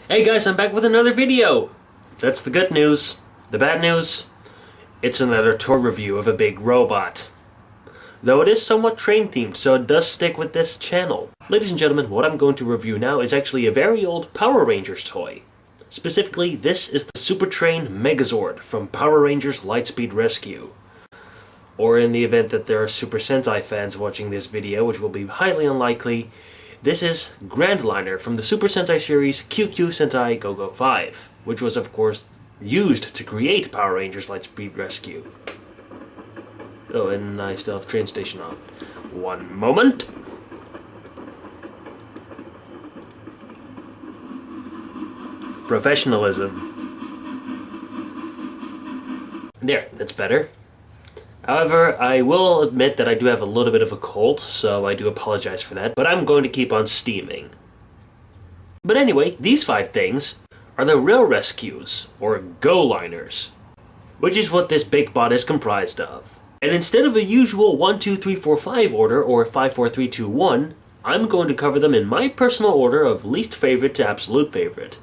Hey guys, I'm back with another video! That's the good news. The bad news? It's another toy review of a big robot. Though it is somewhat train themed, so it does stick with this channel. Ladies and gentlemen, what I'm going to review now is actually a very old Power Rangers toy. Specifically, this is the Supertrain Megazord from Power Rangers Lightspeed Rescue. Or in the event that there are Super Sentai fans watching this video, which will be highly unlikely, this is Grandliner from the Super Sentai series KyuKyu Sentai GoGoFive, which was of course used to create Power Rangers Lightspeed Rescue. Oh, and I still have train station on. One moment. Professionalism. There, that's better. However, I will admit that I do have a little bit of a cold, so I do apologize for that, but I'm going to keep on steaming. But anyway, these 5 things are the real rescues, or Go-Liners, which is what this big bot is comprised of. And instead of a usual 1, 2, 3, 4, 5 order, or 5, 4, 3, 2, 1, I'm going to cover them in my personal order of least favorite to absolute favorite.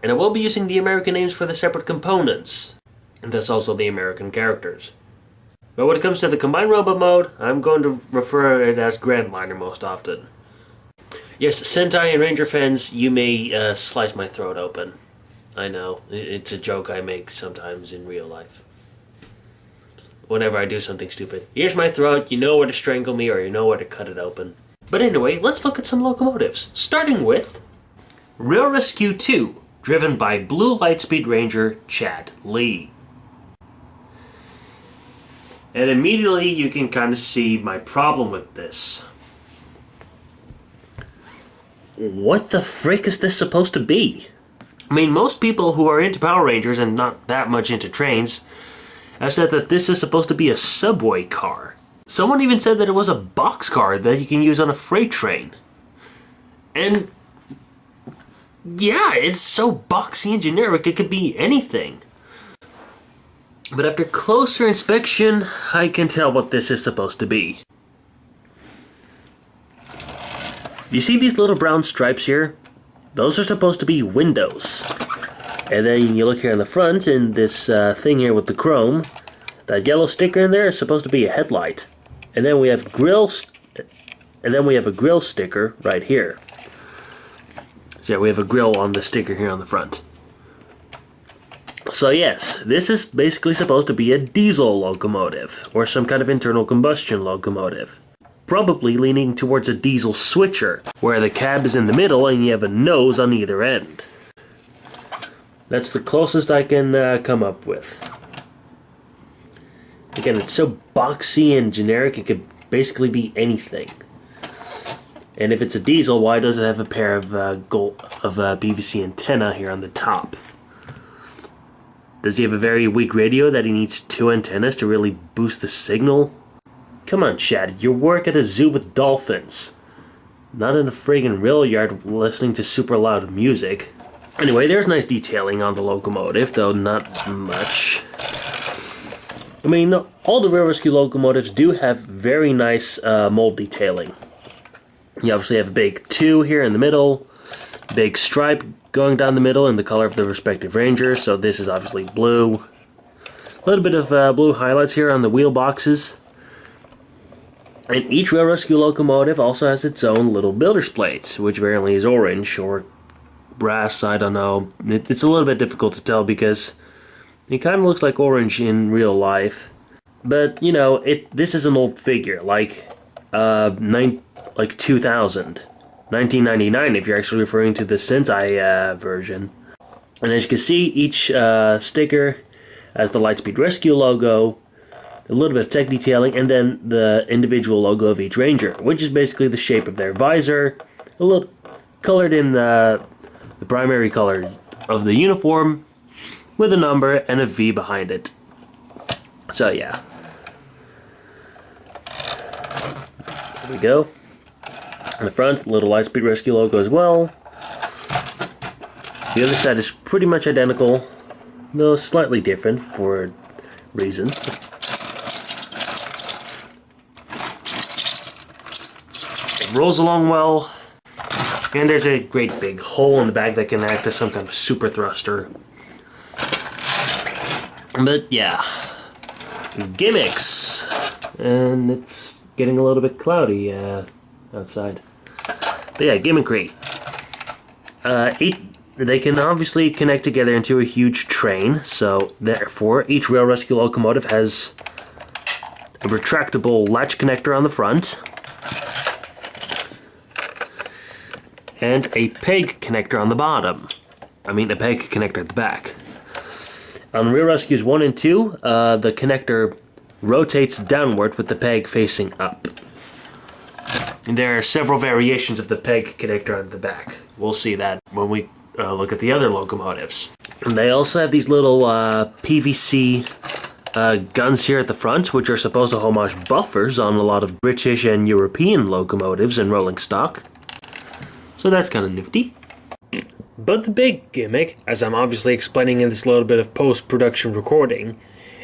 And I will be using the American names for the separate components, and thus also the American characters. But when it comes to the combined robot mode, I'm going to refer it as Grandliner most often. Yes, Sentai and Ranger fans, you may slice my throat open. I know, it's a joke I make sometimes in real life. Whenever I do something stupid. Here's my throat, you know where to strangle me or you know where to cut it open. But anyway, let's look at some locomotives. Starting with Real Rescue 2, driven by Blue Lightspeed Ranger Chad Lee. And immediately you can kind of see my problem with this. What the frick is this supposed to be? I mean, most people who are into Power Rangers and not that much into trains have said that this is supposed to be a subway car. Someone even said that it was a boxcar that you can use on a freight train. And yeah, it's so boxy and generic, it could be anything. But after closer inspection, I can tell what this is supposed to be. You see these little brown stripes here? Those are supposed to be windows. And then you look here in the front, and this thing here with the chrome, that yellow sticker in there is supposed to be a headlight. And then we have a grill sticker right here. So yeah, we have a grill on the sticker here on the front. So yes, this is basically supposed to be a diesel locomotive, or some kind of internal combustion locomotive. Probably leaning towards a diesel switcher, where the cab is in the middle and you have a nose on either end. That's the closest I can come up with. Again, it's so boxy and generic, it could basically be anything. And if it's a diesel, why does it have a pair of PVC antenna here on the top? Does he have a very weak radio that he needs 2 antennas to really boost the signal? Come on, Chad, you work at a zoo with dolphins. Not in a friggin' rail yard listening to super loud music. Anyway, there's nice detailing on the locomotive, though not much. I mean, all the Real Rescue locomotives do have very nice mold detailing. You obviously have a big 2 here in the middle, big stripe going down the middle in the color of the respective ranger, so this is obviously blue. A little bit of blue highlights here on the wheel boxes. And each Real Rescue locomotive also has its own little builder's plate, which apparently is orange or brass, I don't know. It's a little bit difficult to tell because it kind of looks like orange in real life. But, you know, this is an old figure, like 2000. 1999 if you're actually referring to the Sentai version. And as you can see, each sticker has the Lightspeed Rescue logo, a little bit of tech detailing, and then the individual logo of each ranger, which is basically the shape of their visor, a little colored in the primary color of the uniform, with a number and a V behind it. So yeah. There we go. On the front, little Lightspeed Rescue logo as well. The other side is pretty much identical, though slightly different for reasons. It rolls along well. And there's a great big hole in the back that can act as some kind of super thruster. But yeah, gimmicks. And it's getting a little bit cloudy outside. But yeah, gimmickry. They can obviously connect together into a huge train, so therefore each rail rescue locomotive has a retractable latch connector on the front and a peg connector on the bottom. I mean, a peg connector at the back. On Rail Rescues 1 and 2, the connector rotates downward with the peg facing up. And there are several variations of the peg connector on the back. We'll see that when we look at the other locomotives. And they also have these little PVC guns here at the front, which are supposed to homage buffers on a lot of British and European locomotives and rolling stock. So that's kind of nifty. But the big gimmick, as I'm obviously explaining in this little bit of post-production recording,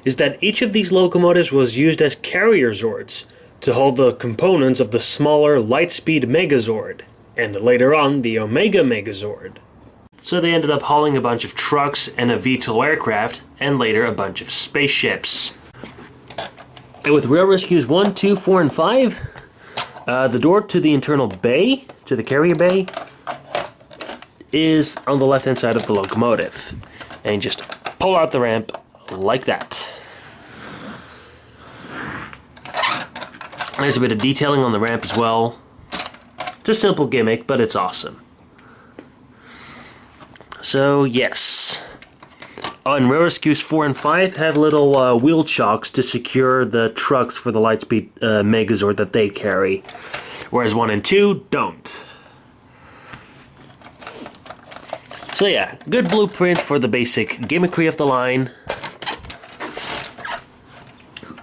is that each of these locomotives was used as carrier zords to hold the components of the smaller Lightspeed Megazord, and later on the Omega Megazord. So they ended up hauling a bunch of trucks and a VTOL aircraft, and later a bunch of spaceships. And with Rail Rescues 1, 2, 4, and 5, the door to the internal bay, to the carrier bay, is on the left-hand side of the locomotive. And just pull out the ramp like that. There's a bit of detailing on the ramp as well. It's a simple gimmick, but it's awesome. So, yes. On Rail Rescues 4 and 5 have little wheel chocks to secure the trucks for the Lightspeed Megazord that they carry. Whereas 1 and 2 don't. So yeah, good blueprint for the basic gimmickry of the line.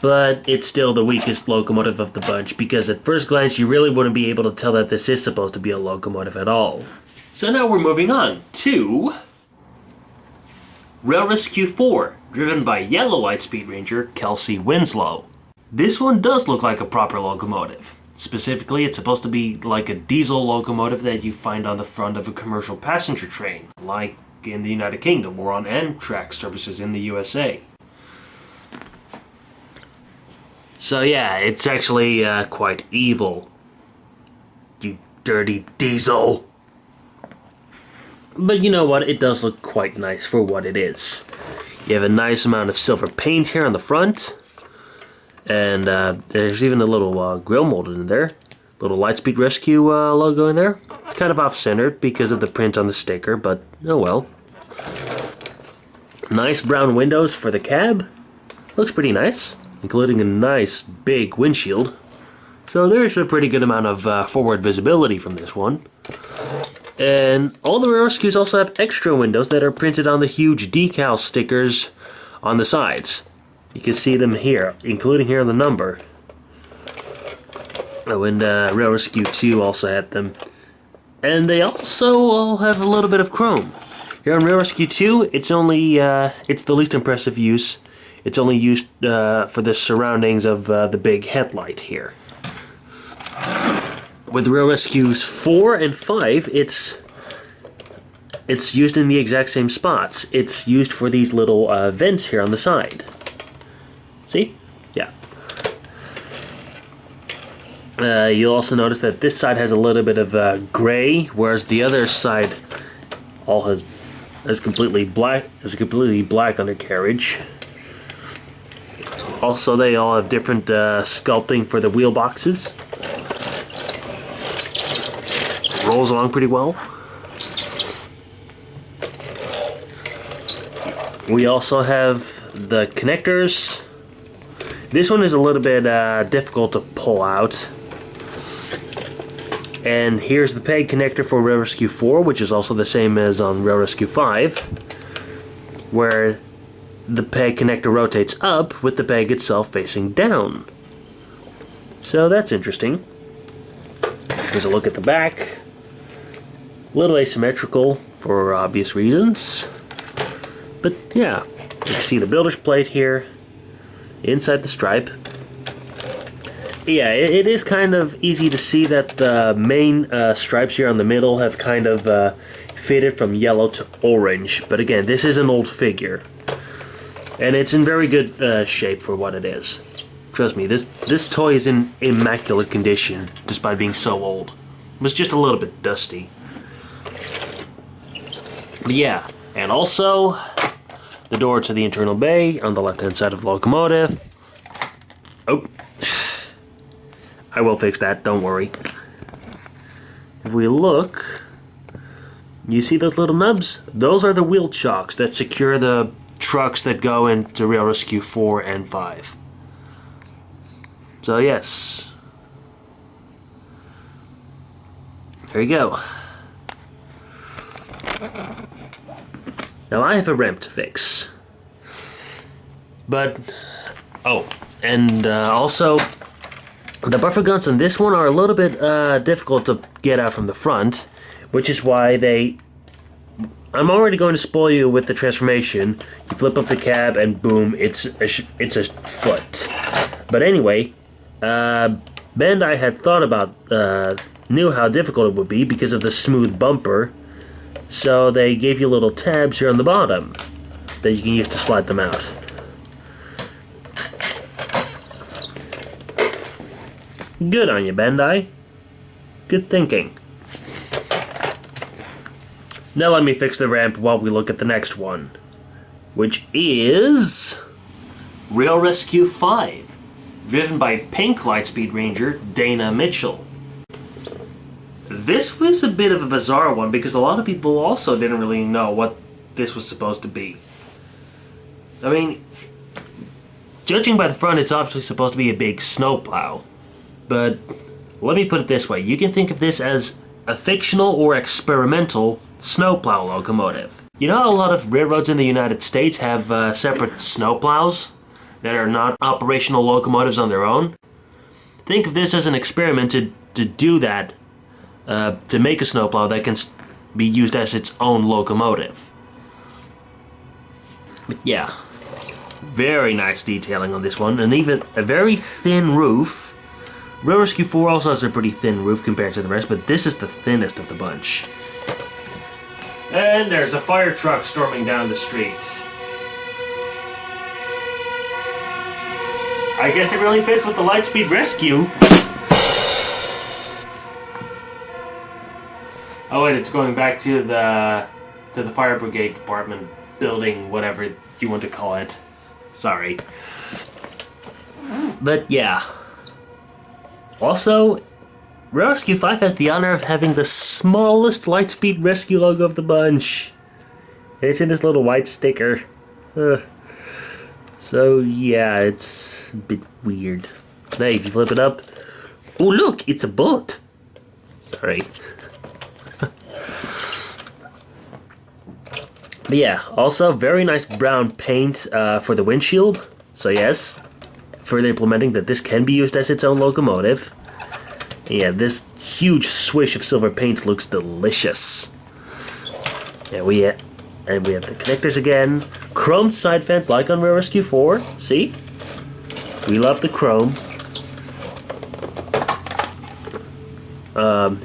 But it's still the weakest locomotive of the bunch, because at first glance you really wouldn't be able to tell that this is supposed to be a locomotive at all. So now we're moving on to Rail Rescue 4, driven by Yellow Lightspeed Ranger Kelsey Winslow. This one does look like a proper locomotive. Specifically, it's supposed to be like a diesel locomotive that you find on the front of a commercial passenger train, like in the United Kingdom or on Amtrak services in the USA. So yeah, it's actually quite evil. You dirty diesel. But you know what, it does look quite nice for what it is. You have a nice amount of silver paint here on the front. And there's even a little grill molded in there. Little Lightspeed Rescue logo in there. It's kind of off-centered because of the print on the sticker, but oh well. Nice brown windows for the cab. Looks pretty nice, including a nice big windshield. So there's a pretty good amount of forward visibility from this one. And all the Rail Rescues also have extra windows that are printed on the huge decal stickers on the sides. You can see them here, including here the number. Oh, and Rail Rescue 2 also had them. And they also all have a little bit of chrome. Here on Rail Rescue 2, it's the least impressive use. It's only used for the surroundings of the big headlight here. With Rail Rescues 4 and 5, it's used in the exact same spots. It's used for these little vents here on the side. See? Yeah. You'll also notice that this side has a little bit of gray, whereas the other side all has completely black undercarriage. Also, they all have different sculpting for the wheel boxes. Rolls along pretty well. We also have the connectors. This one is a little bit difficult to pull out. And here's the peg connector for Rail Rescue 4, which is also the same as on Rail Rescue 5, where the peg connector rotates up with the peg itself facing down. So that's interesting. Here's a look at the back. A little asymmetrical for obvious reasons. But yeah, you can see the builder's plate here, inside the stripe. yeah, it is kind of easy to see that the main stripes here on the middle have kind of faded from yellow to orange. But again, this is an old figure. And it's in very good shape for what it is. Trust me, this toy is in immaculate condition, despite being so old. It was just a little bit dusty. But yeah, and also the door to the internal bay on the left-hand side of the locomotive. Oh, I will fix that, don't worry. If we look, you see those little nubs? Those are the wheel chocks that secure the trucks that go into Rail Rescue 4 and 5. So yes. There you go. Now I have a ramp to fix. But, oh, and also, the buffer guns on this one are a little bit difficult to get out from the front, which is why I'm already going to spoil you with the transformation. You flip up the cab and boom, it's a foot. But anyway, Bandai had thought about, knew how difficult it would be because of the smooth bumper. So they gave you little tabs here on the bottom that you can use to slide them out. Good on you, Bandai. Good thinking. Now let me fix the ramp while we look at the next one, which is Rail Rescue 5, driven by Pink Lightspeed Ranger Dana Mitchell. This was a bit of a bizarre one because a lot of people also didn't really know what this was supposed to be. I mean, judging by the front, it's obviously supposed to be a big snowplow. But let me put it this way. You can think of this as a fictional or experimental snowplow locomotive. You know how a lot of railroads in the United States have separate snowplows that are not operational locomotives on their own? Think of this as an experiment to do that. To make a snowplow that can be used as its own locomotive. But yeah, very nice detailing on this one, and even a very thin roof. Rail Rescue 4 also has a pretty thin roof compared to the rest, but this is the thinnest of the bunch. And there's a fire truck storming down the streets. I guess it really fits with the Lightspeed Rescue. Oh, and it's going back to the fire brigade department building, whatever you want to call it. Sorry. But yeah. Also, Rail Rescue 5 has the honor of having the smallest Lightspeed Rescue logo of the bunch. It's in this little white sticker. So yeah, it's a bit weird. Hey, if you flip it up, oh look, it's a boat. Sorry. But yeah, also very nice brown paint for the windshield. So yes, further implementing that this can be used as its own locomotive. Yeah, this huge swish of silver paint looks delicious. Yeah, we have the connectors again. Chrome side fence like on Rail Rescue 4. See? We love the chrome.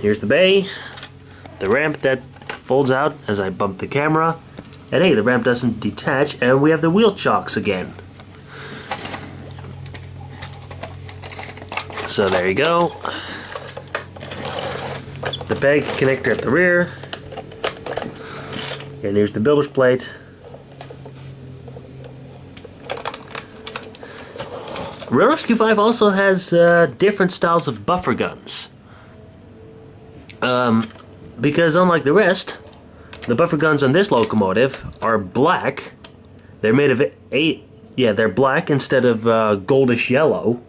Here's the bay. The ramp that folds out as I bump the camera. And hey, the ramp doesn't detach, and we have the wheel chocks again. So there you go. The peg connector at the rear. And here's the builder's plate. Rail Rescue 5 also has different styles of buffer guns. Because unlike the rest, the buffer guns on this locomotive are black. They're made of they're black instead of goldish yellow.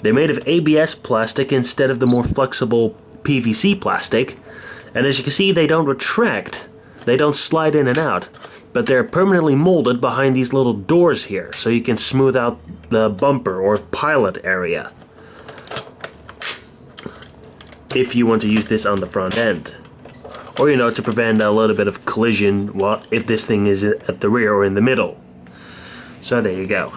They're made of ABS plastic instead of the more flexible PVC plastic. And as you can see, they don't retract. They don't slide in and out. But they're permanently molded behind these little doors here, so you can smooth out the bumper or pilot area if you want to use this on the front end. Or, you know, to prevent a little bit of collision if this thing is at the rear or in the middle. So there you go.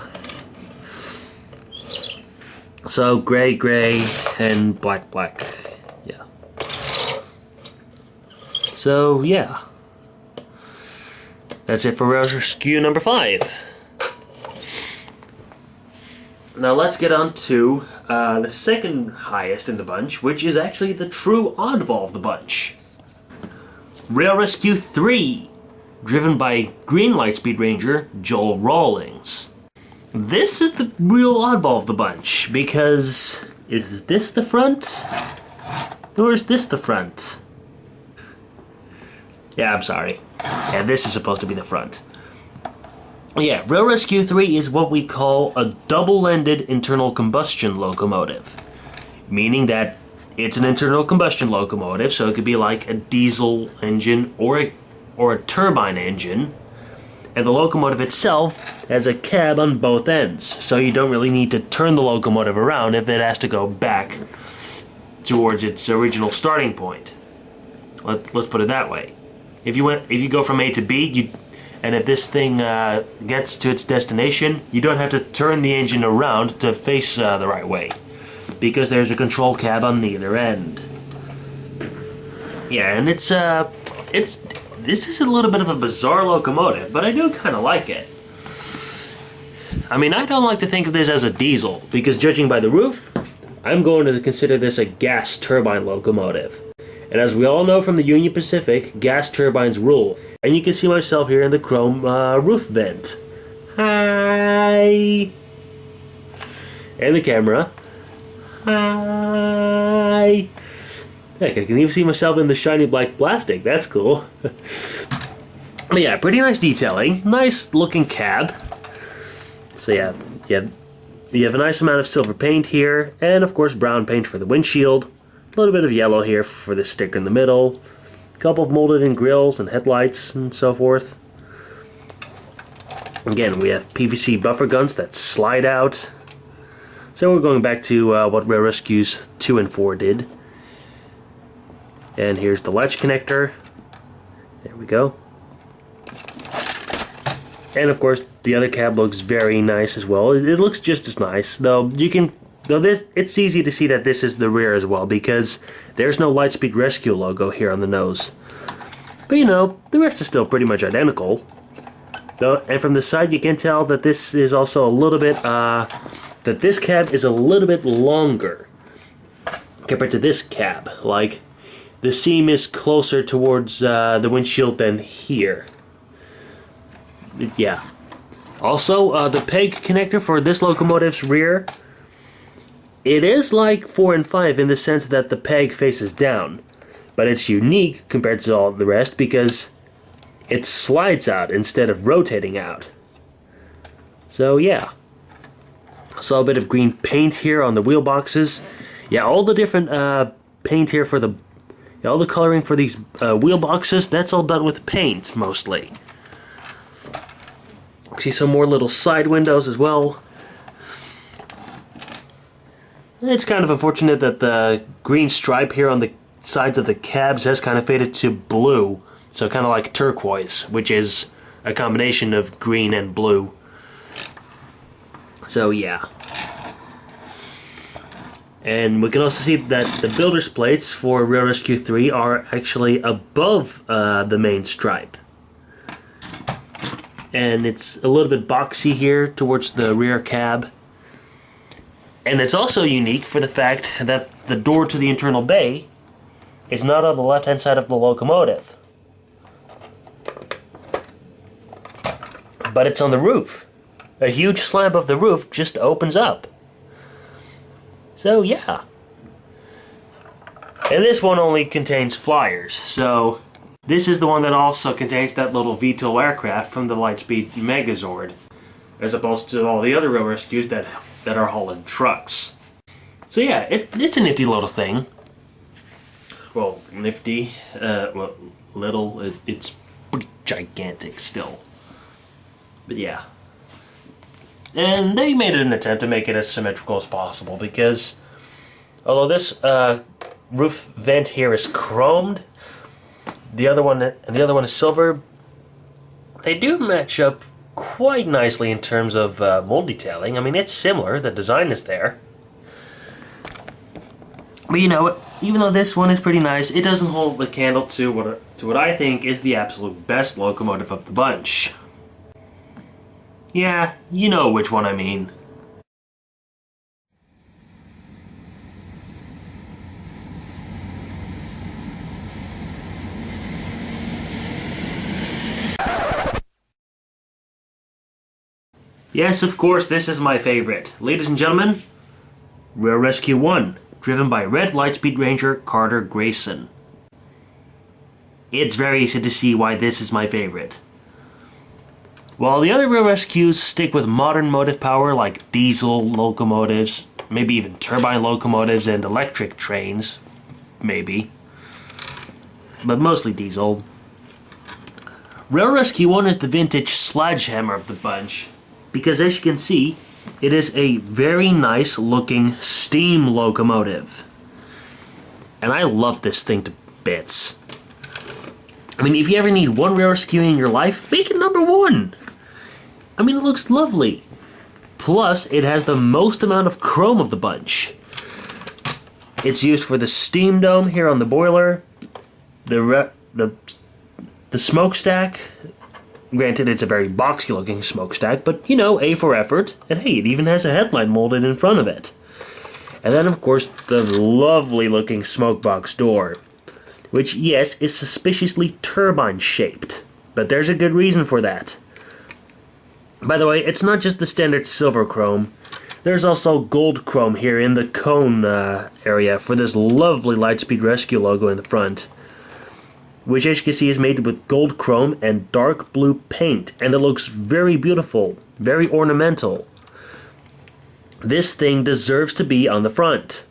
So gray, gray, and black, black. Yeah. So yeah. That's it for Rescue number 5. Now let's get on to the second highest in the bunch, which is actually the true oddball of the bunch. Rail Rescue 3, driven by Green Lightspeed Ranger Joel Rawlings. This is the real oddball of the bunch, because is this the front? Or is this the front? Yeah, I'm sorry. Yeah, this is supposed to be the front. Yeah, Rail Rescue 3 is what we call a double-ended internal combustion locomotive. Meaning that it's an internal combustion locomotive, so it could be like a diesel engine or a turbine engine. And the locomotive itself has a cab on both ends, so you don't really need to turn the locomotive around if it has to go back towards its original starting point. Let's put it that way. If you go from A to B, and if this thing gets to its destination, you don't have to turn the engine around to face the right way, because there's a control cab on either end. Yeah, and this is a little bit of a bizarre locomotive, but I do kind of like it. I mean, I don't like to think of this as a diesel, because judging by the roof, I'm going to consider this a gas turbine locomotive. And as we all know from the Union Pacific, gas turbines rule. And you can see myself here in the chrome roof vent. Hi! And the camera. Hi! Heck, I can even see myself in the shiny black plastic. That's cool. But yeah, pretty nice detailing. Nice looking cab. So yeah, you have a nice amount of silver paint here. And of course brown paint for the windshield. A little bit of yellow here for the sticker in the middle. A couple of molded in grills and headlights and so forth. Again, we have PVC buffer guns that slide out. So we're going back to what Rail Rescues 2 and 4 did. And here's the latch connector. There we go. And of course, the other cab looks very nice as well. It looks just as nice, though it's easy to see that this is the rear as well, because there's no Lightspeed Rescue logo here on the nose. But you know, the rest is still pretty much identical. Though, and from the side you can tell that this is also a little bit, that this cab is a little bit longer compared to this cab. Like, the seam is closer towards the windshield than here. Yeah. Also, the peg connector for this locomotive's rear, it is like 4 and 5 in the sense that the peg faces down, but it's unique compared to all the rest because it slides out instead of rotating out. So yeah. Saw a bit of green paint here on the wheel boxes. Yeah, all the different paint here for all the coloring for these wheel boxes, that's all done with paint mostly. See some more little side windows as well. It's kind of unfortunate that the green stripe here on the sides of the cabs has kind of faded to blue. So kind of like turquoise, which is a combination of green and blue. So yeah. And we can also see that the builder's plates for Rail Rescue 3 are actually above the main stripe. And it's a little bit boxy here towards the rear cab. And it's also unique for the fact that the door to the internal bay is not on the left-hand side of the locomotive, but it's on the roof. A huge slab of the roof just opens up. So yeah. And this one only contains flyers, so this is the one that also contains that little VTOL aircraft from the Lightspeed Megazord, as opposed to all the other Rail Rescues that are hauling trucks. So yeah, it's a nifty little thing. Well, nifty, well, little, it's pretty gigantic still. But yeah. And they made an attempt to make it as symmetrical as possible, because although this roof vent here is chromed, the other one is silver, they do match up quite nicely in terms of mold detailing. I mean, it's similar, the design is there. But you know, even though this one is pretty nice, it doesn't hold a candle to what I think is the absolute best locomotive of the bunch. Yeah, you know which one I mean. Yes, of course, this is my favorite. Ladies and gentlemen, Rail Rescue 1, driven by Red Lightspeed Ranger Carter Grayson. It's very easy to see why this is my favorite. While the other Rail Rescues stick with modern motive power like diesel locomotives, maybe even turbine locomotives and electric trains, maybe, but mostly diesel, Rail Rescue 1 is the vintage sledgehammer of the bunch. Because as you can see, it is a very nice looking steam locomotive. And I love this thing to bits. I mean, if you ever need one Rail Rescue in your life, make it number 1. I mean, it looks lovely. Plus, it has the most amount of chrome of the bunch. It's used for the steam dome here on the boiler, the smokestack. Granted, it's a very boxy looking smokestack, but you know, A for effort, and hey, it even has a headlight molded in front of it. And then, of course, the lovely looking smoke box door, which, yes, is suspiciously turbine shaped, but there's a good reason for that. By the way, it's not just the standard silver chrome, there's also gold chrome here in the cone area for this lovely Lightspeed Rescue logo in the front, which as you can see is made with gold chrome and dark blue paint, and it looks very beautiful, very ornamental. This thing deserves to be on the front,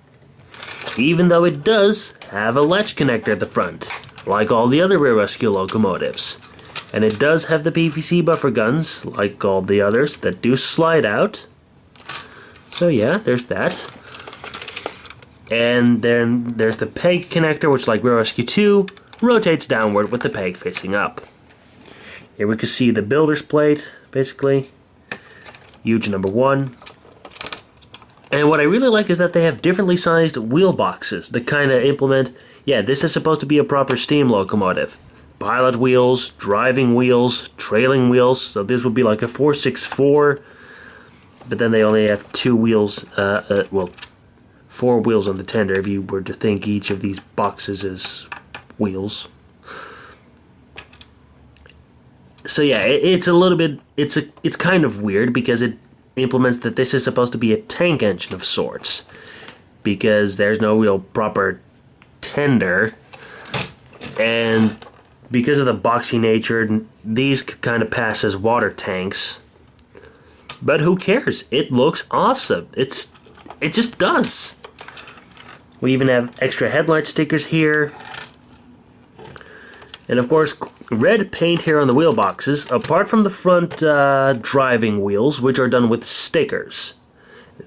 even though it does have a latch connector at the front, like all the other Rail Rescue locomotives. And it does have the PVC buffer guns, like all the others, that do slide out. So yeah, there's that. And then there's the peg connector, which like Rail Rescue 2, rotates downward with the peg facing up. Here we can see the builder's plate, basically. Huge number 1. And what I really like is that they have differently sized wheel boxes that kind of implement, yeah, this is supposed to be a proper steam locomotive. Pilot wheels, driving wheels, trailing wheels, so this would be like a 464, but then they only have 2 wheels, well, 4 wheels on the tender if you were to think each of these boxes is wheels. So yeah, it's a little bit, it's kind of weird because it implements that this is supposed to be a tank engine of sorts, because there's no real proper tender, and because of the boxy nature, these kind of pass as water tanks. But who cares? It looks awesome. It just does. We even have extra headlight stickers here. And of course, red paint here on the wheel boxes, apart from the front driving wheels, which are done with stickers.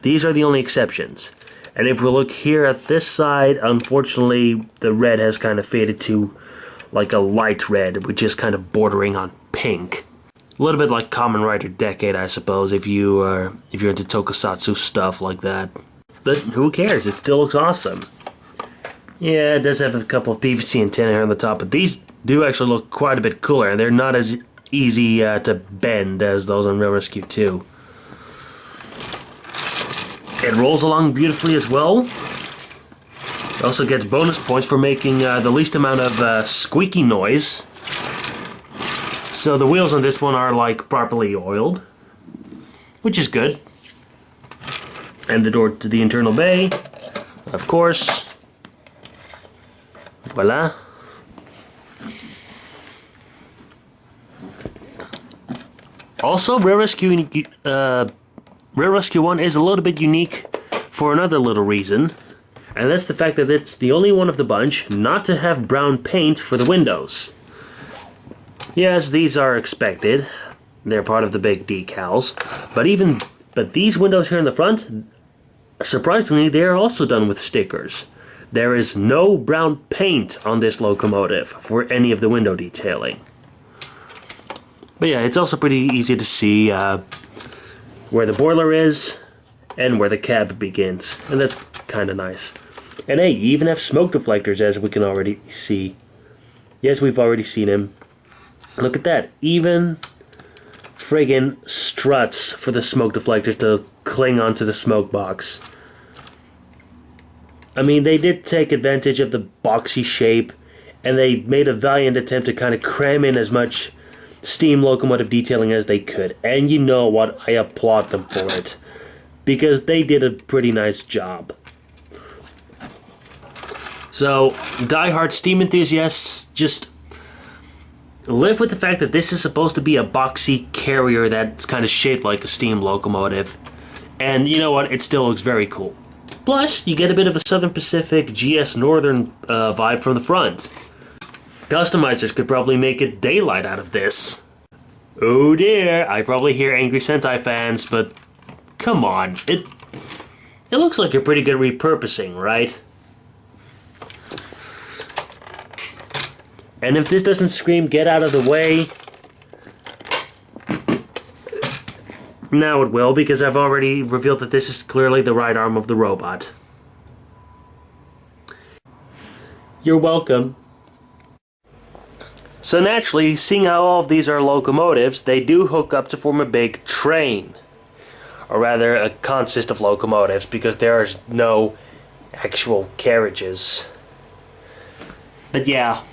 These are the only exceptions. And if we look here at this side, unfortunately, the red has kind of faded to like a light red, which is kind of bordering on pink. A little bit like Kamen Rider Decade, I suppose, if you're into tokusatsu stuff like that. But who cares? It still looks awesome. Yeah, it does have a couple of PVC antennae here on the top, but these do actually look quite a bit cooler, and they're not as easy to bend as those on Rail Rescue 2. It rolls along beautifully as well. It also gets bonus points for making the least amount of squeaky noise. So the wheels on this one are like properly oiled, which is good. And the door to the internal bay, of course. Voila. Also, Rail Rescue 1 is a little bit unique for another little reason, and that's the fact that it's the only one of the bunch not to have brown paint for the windows. Yes, these are expected. They're part of the big decals, but these windows here in the front, surprisingly, they are also done with stickers. There is no brown paint on this locomotive for any of the window detailing. But yeah, it's also pretty easy to see where the boiler is and where the cab begins, and that's kind of nice. And hey, you even have smoke deflectors, as we can already see. Yes, we've already seen him. Look at that. Even friggin' struts for the smoke deflectors to cling onto the smoke box. I mean, they did take advantage of the boxy shape, and they made a valiant attempt to kind of cram in as much steam locomotive detailing as they could. And you know what? I applaud them for it. Because they did a pretty nice job. So, die-hard steam enthusiasts, just live with the fact that this is supposed to be a boxy carrier that's kind of shaped like a steam locomotive. And you know what? It still looks very cool. Plus, you get a bit of a Southern Pacific GS Northern vibe from the front. Customizers could probably make it daylight out of this. Oh dear, I probably hear angry Sentai fans, but come on. It looks like a pretty good repurposing, right? And if this doesn't scream, get out of the way, now it will, because I've already revealed that this is clearly the right arm of the robot. You're welcome. So naturally, seeing how all of these are locomotives, they do hook up to form a big train. Or rather, a consist of locomotives, because there are no actual carriages. But yeah.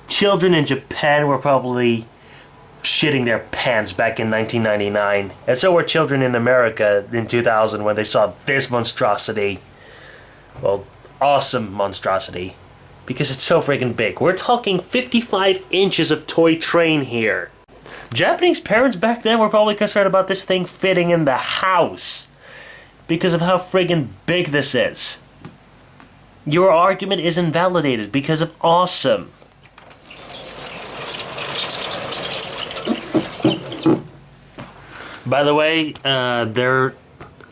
Children in Japan were probably shitting their pants back in 1999. And so were children in America in 2000 when they saw this monstrosity. Well, awesome monstrosity. Because it's so friggin' big. We're talking 55 inches of toy train here. Japanese parents back then were probably concerned about this thing fitting in the house. Because of how friggin' big this is. Your argument is invalidated because of awesome. By the way,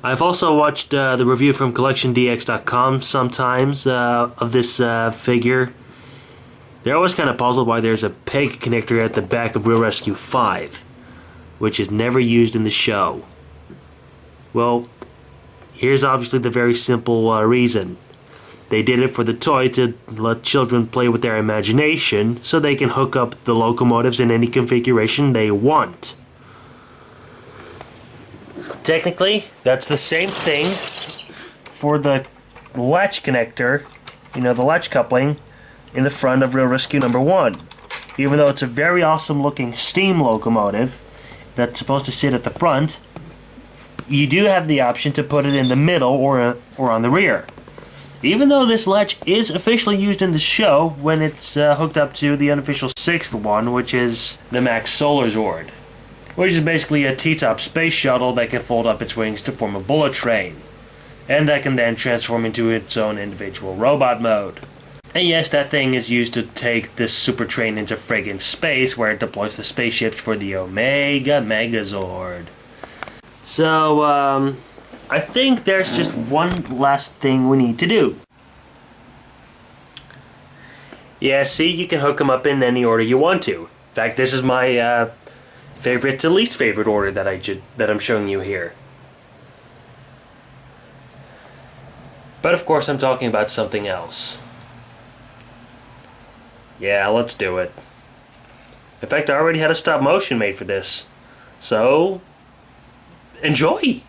I've also watched the review from CollectionDX.com sometimes of this figure. They're always kind of puzzled why there's a peg connector at the back of Real Rescue 5, which is never used in the show. Well, here's obviously the very simple reason. They did it for the toy to let children play with their imagination so they can hook up the locomotives in any configuration they want. Technically, that's the same thing for the latch connector, the latch coupling in the front of Real Rescue number 1. Even though it's a very awesome looking steam locomotive that's supposed to sit at the front, you do have the option to put it in the middle or on the rear. Even though this latch is officially used in the show when it's hooked up to the unofficial 6th one, which is the Max Solar Zord. Which is basically a T-top space shuttle that can fold up its wings to form a bullet train. And that can then transform into its own individual robot mode. And yes, that thing is used to take this super train into friggin' space where it deploys the spaceships for the Omega Megazord. So, I think there's just one last thing we need to do. Yeah, see, you can hook them up in any order you want to. In fact, this is my favorite to least favorite order that I'm showing you here. But of course I'm talking about something else. Yeah, let's do it. In fact, I already had a stop motion made for this. So, enjoy!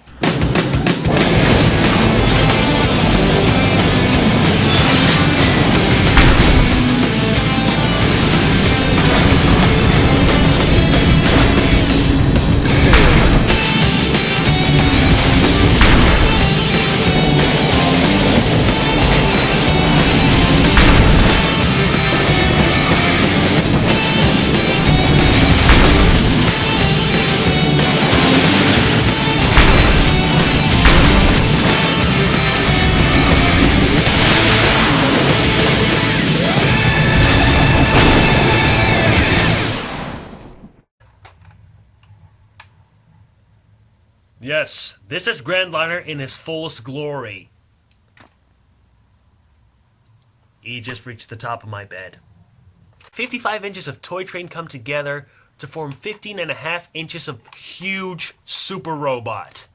Yes, this is Grandliner in his fullest glory. He just reached the top of my bed. 55 inches of toy train come together to form 15.5 inches of huge super robot.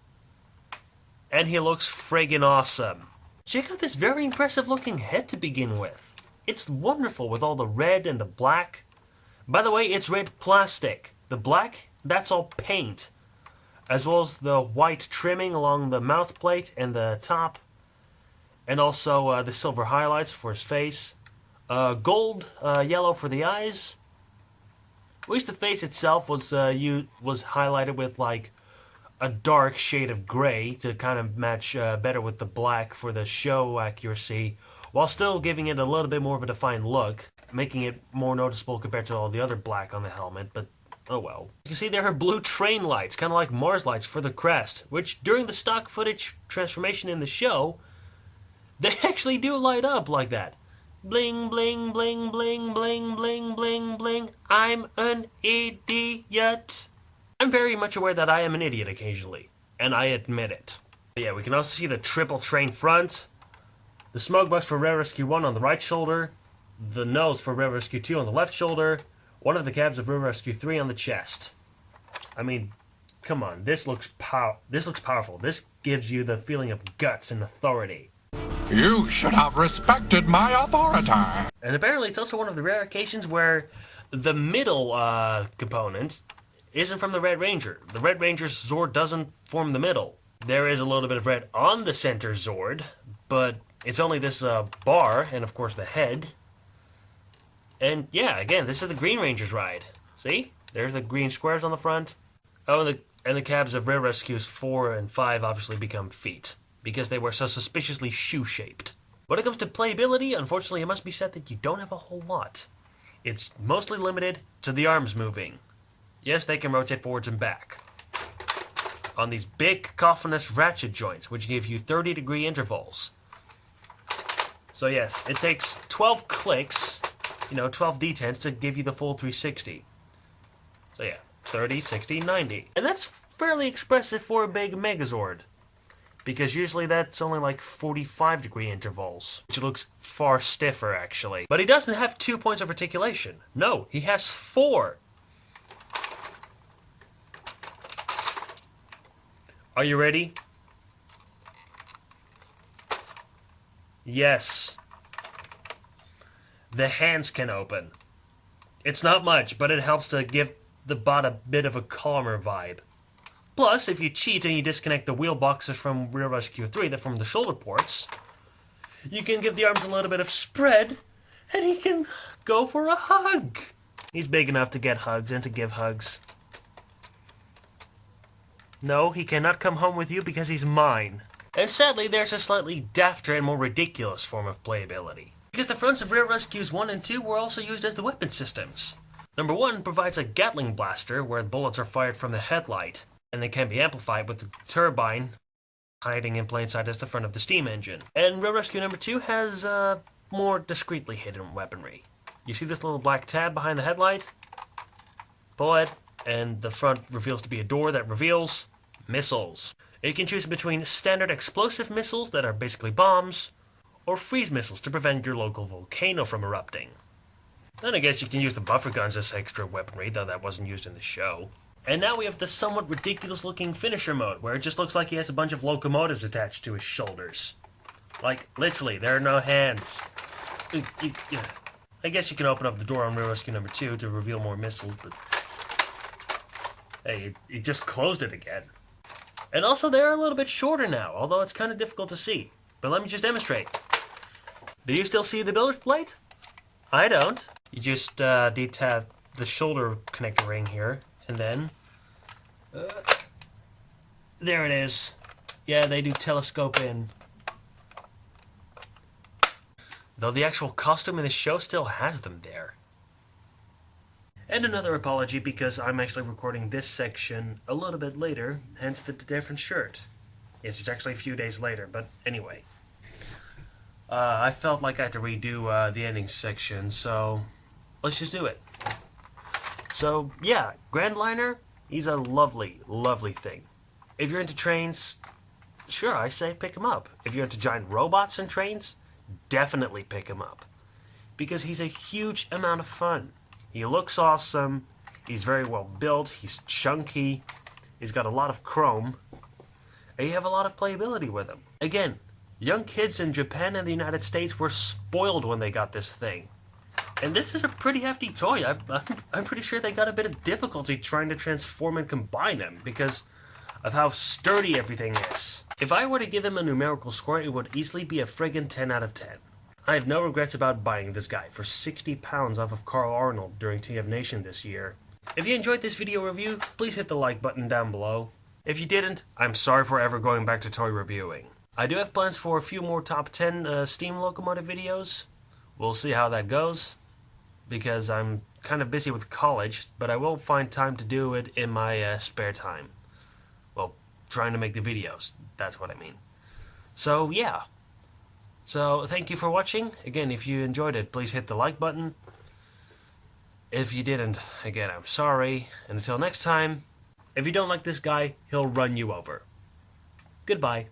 And he looks friggin' awesome. Check out this very impressive looking head to begin with. It's wonderful with all the red and the black. By the way, it's red plastic. The black, that's all paint. As well as the white trimming along the mouth plate and the top. And also the silver highlights for his face. Gold, yellow for the eyes. At least the face itself was highlighted with like a dark shade of gray to kind of match better with the black for the show accuracy, while still giving it a little bit more of a defined look, making it more noticeable compared to all the other black on the helmet, but oh well. You can see there are blue train lights, kind of like Mars lights for the crest, which during the stock footage transformation in the show, they actually do light up like that. Bling, bling, bling, bling, bling, bling, bling, bling. I'm an idiot. I'm very much aware that I am an idiot occasionally, and I admit it. But yeah, we can also see the triple train front, the smoke box for Rare Rescue 1 on the right shoulder, the nose for Rare Rescue 2 on the left shoulder, one of the cabs of Rare Rescue 3 on the chest. I mean, come on, this looks powerful. This gives you the feeling of guts and authority. You should have respected my authority. And apparently it's also one of the rare occasions where the middle component isn't from the Red Ranger. The Red Ranger's Zord doesn't form the middle. There is a little bit of red on the center Zord, but it's only this bar, and of course the head. And yeah, again, this is the Green Ranger's ride. See? There's the green squares on the front. Oh, and the cabs of Rare Rescues 4 and 5 obviously become feet, because they were so suspiciously shoe-shaped. When it comes to playability, unfortunately it must be said that you don't have a whole lot. It's mostly limited to the arms moving. Yes, they can rotate forwards and back on these big coffinous ratchet joints, which give you 30-degree intervals. So yes, it takes 12 clicks, 12 D10s to give you the full 360. So yeah, 30, 60, 90. And that's fairly expressive for a big Megazord, because usually that's only like 45-degree intervals, which looks far stiffer actually. But he doesn't have 2 points of articulation. No, he has 4. Are you ready? Yes. The hands can open. It's not much, but it helps to give the bot a bit of a calmer vibe. Plus, if you cheat and you disconnect the wheel boxes from Rare Rescue 3 that form the shoulder ports, you can give the arms a little bit of spread, and he can go for a hug. He's big enough to get hugs and to give hugs. No, he cannot come home with you because he's mine. And sadly, there's a slightly dafter and more ridiculous form of playability, because the fronts of Rare Rescues 1 and 2 were also used as the weapon systems. Number 1 provides a Gatling blaster where bullets are fired from the headlight, and they can be amplified with the turbine hiding in plain sight as the front of the steam engine. And Rare Rescue number 2 has more discreetly hidden weaponry. You see this little black tab behind the headlight? Pull it, and the front reveals to be a door that reveals missiles. You can choose between standard explosive missiles that are basically bombs, or freeze missiles to prevent your local volcano from erupting. Then I guess you can use the buffer guns as extra weaponry, though that wasn't used in the show. And now we have the somewhat ridiculous looking finisher mode, where it just looks like he has a bunch of locomotives attached to his shoulders. Like, literally, there are no hands. I guess you can open up the door on Rare Rescue number 2 to reveal more missiles, but hey, it just closed it again. And also, they're a little bit shorter now, although it's kind of difficult to see. But let me just demonstrate. Do you still see the bilge plate? I don't. You just detach the shoulder connector ring here, and then there it is. Yeah, they do telescope in. Though the actual costume in the show still has them there. And another apology because I'm actually recording this section a little bit later, hence the different shirt. Yes, it's actually a few days later, but anyway. I felt like I had to redo the ending section, so let's just do it. So, yeah, Grand Liner, he's a lovely, lovely thing. If you're into trains, sure, I say pick him up. If you're into giant robots and trains, definitely pick him up. Because he's a huge amount of fun. He looks awesome, he's very well built, he's chunky, he's got a lot of chrome, and you have a lot of playability with them. Again, young kids in Japan and the United States were spoiled when they got this thing. And this is a pretty hefty toy. I'm pretty sure they got a bit of difficulty trying to transform and combine them because of how sturdy everything is. If I were to give him a numerical score, it would easily be a friggin' 10 out of 10. I have no regrets about buying this guy for £60 off of Carl Arnold during TF Nation this year. If you enjoyed this video review, please hit the like button down below. If you didn't, I'm sorry for ever going back to toy reviewing. I do have plans for a few more top 10 steam locomotive videos. We'll see how that goes, because I'm kind of busy with college, but I will find time to do it in my spare time. Well, trying to make the videos, that's what I mean. So, yeah. So, thank you for watching. Again, if you enjoyed it, please hit the like button. If you didn't, again, I'm sorry. And until next time, if you don't like this guy, he'll run you over. Goodbye.